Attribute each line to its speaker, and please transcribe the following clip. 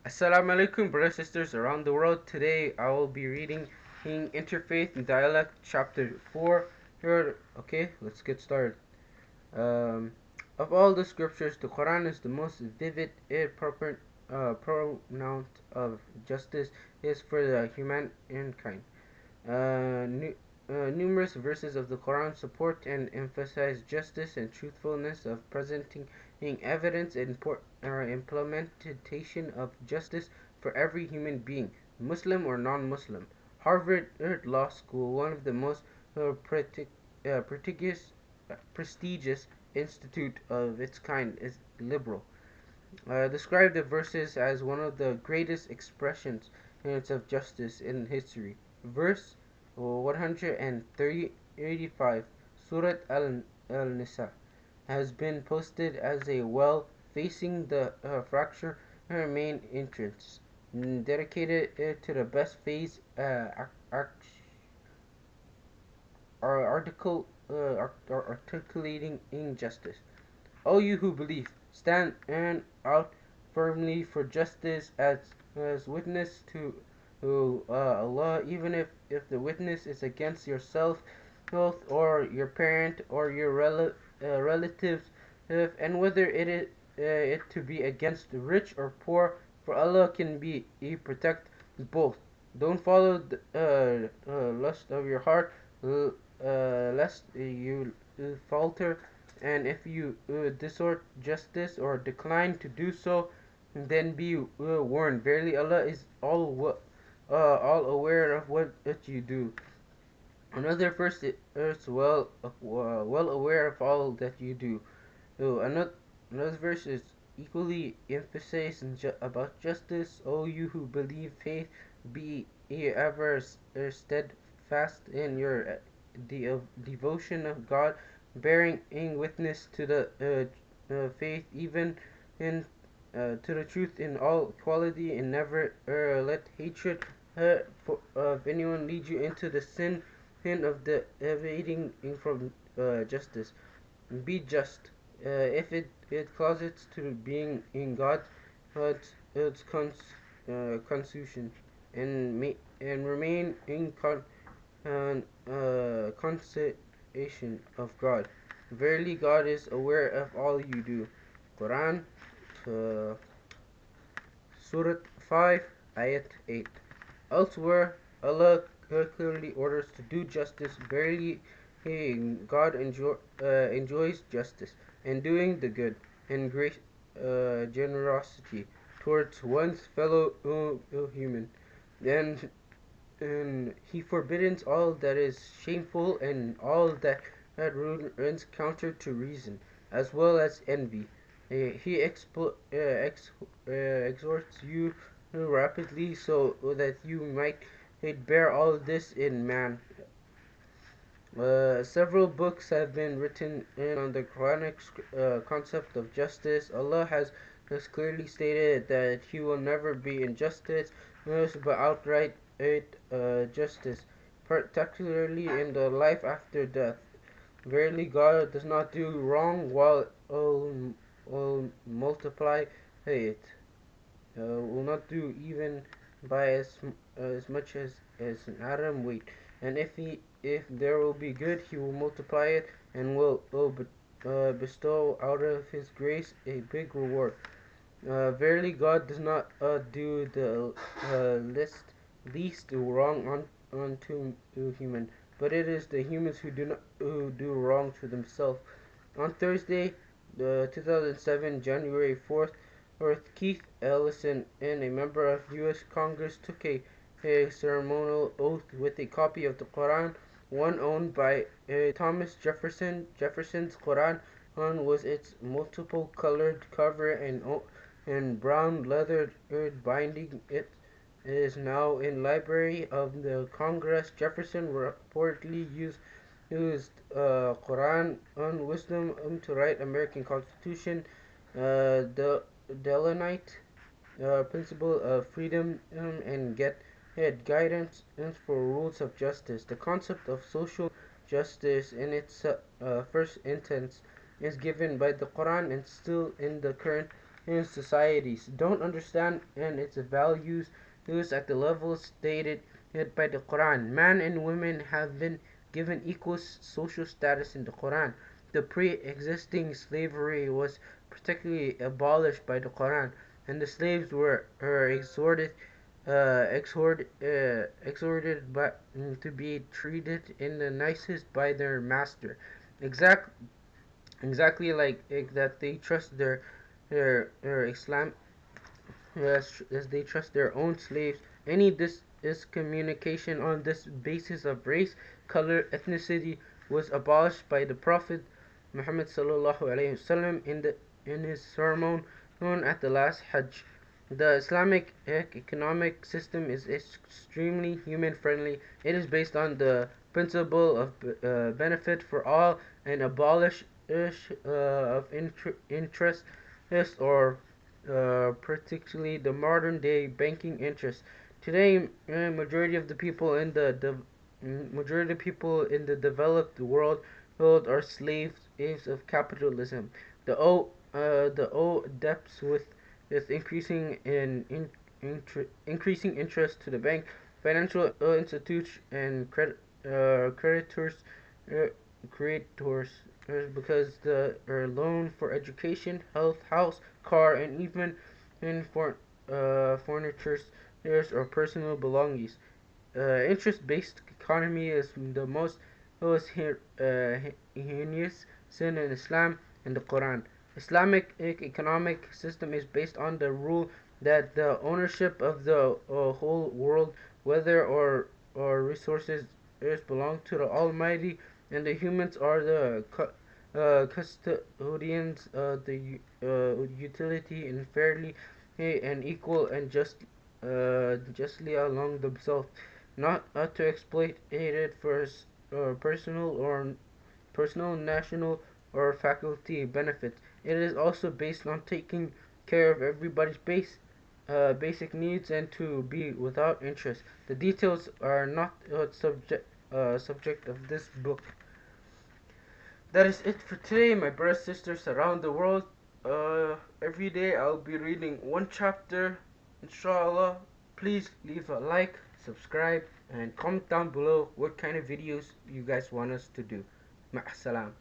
Speaker 1: Assalamu alaikum, brothers and sisters around the world. Today I will be reading Interfaith and Dialect, Chapter 4. Okay, let's get started. Um, of all the scriptures, the Quran is the most vivid, pronounced of justice is for the humankind. Uh, nu- Numerous verses of the Quran support and emphasize justice and truthfulness of presenting evidence and implementation of justice for every human being, Muslim or non-Muslim. Harvard Law School, one of the most prestigious, institute of its kind, is liberal. Described the verses as one of the greatest expressions of justice in history. Verse 185, Surat al-Nisa, has been posted as a well facing the fracture main entrance, dedicated to the best phase article articulating injustice. O you who believe, stand and out firmly for justice as witness to Allah, even if the witness is against yourself, or your parent, or your relatives, and whether it to be against the rich or poor, for Allah can be protect both. Don't follow the lust of your heart, lest you falter, and if you distort justice or decline to do so, then be warned. Verily, Allah is all aware of what you do. Another verse is well aware of all that you do. Another verse is equally emphasizing about justice. O you who believe, faith, be ever steadfast in your devotion of God, bearing witness to the faith, even in to the truth in all quality, and never let hatred of anyone lead you into the sin of the evading from justice. Be just. If it causes to being in God's constitution, and remain in consideration of God. Verily, God is aware of all you do. Quran, uh, Surah 5, Ayat 8. Elsewhere, Allah clearly orders to do justice. Verily, God enjoys justice and doing the good and great generosity towards one's fellow human. Then and he forbids all that is shameful and all that runs counter to reason, as well as envy. He exhorts you rapidly so that you might bear all this in man. Several books have been written on the Quranic concept of justice. Allah has clearly stated that He will never be injustice, but outright justice, particularly in the life after death. Verily, God does not do wrong while will multiply it. Will not do even by as much as an atom weight. And if there will be good, he will multiply it and will bestow out of his grace a big reward. Verily, God does not do the least wrong unto human, but it is the humans who do wrong to themselves. On Thursday, 2007, January 4th, Keith Ellison, and a member of U.S. Congress, took a ceremonial oath with a copy of the Quran, one owned by Thomas Jefferson. Jefferson's Quran was its multiple colored cover and brown leather binding. It is now in Library of the Congress. Jefferson reportedly used Quran on wisdom to write American Constitution. The Delanite principle of freedom and had guidance for rules of justice. The concept of social justice in its first instance is given by the Quran and still in the current in societies, don't understand and its values used at the level stated by the Quran. Man and women have been given equal social status in the Quran. The pre-existing slavery was particularly abolished by the Quran, and the slaves were exhorted to be treated in the nicest by their master. Exact, exactly like that they trust their Islam as they trust their own slaves. Any discommunication on this basis of race, color, ethnicity was abolished by the Prophet Muhammad sallallahu alaihi wasallam in his sermon known at the last Hajj. The Islamic economic system is extremely human friendly. It is based on the principle of benefit for all and abolish of interest or particularly the modern day banking interest. Today, majority of people in the developed world are slaves of capitalism. The debts with increasing interest to the bank, financial institutes, and creditors, uh, creators, because the loan for education, health, house, car, and even in for furniture or personal belongings. Interest-based economy is the most heinous sin in Islam and the Quran. Islamic economic system is based on the rule that the ownership of the whole world, whether or resources, belong to the Almighty, and the humans are the custodians of the utility and fairly and equal and justly along themselves, not to exploit it for personal, national, or faculty benefits. It is also based on taking care of everybody's basic needs and to be without interest. The details are not subject of this book. That is it for today, my brothers and sisters around the world. Every day I'll be reading one chapter, inshallah. Please leave a like, subscribe, and comment down below what kind of videos you guys want us to do. Ma'asalam.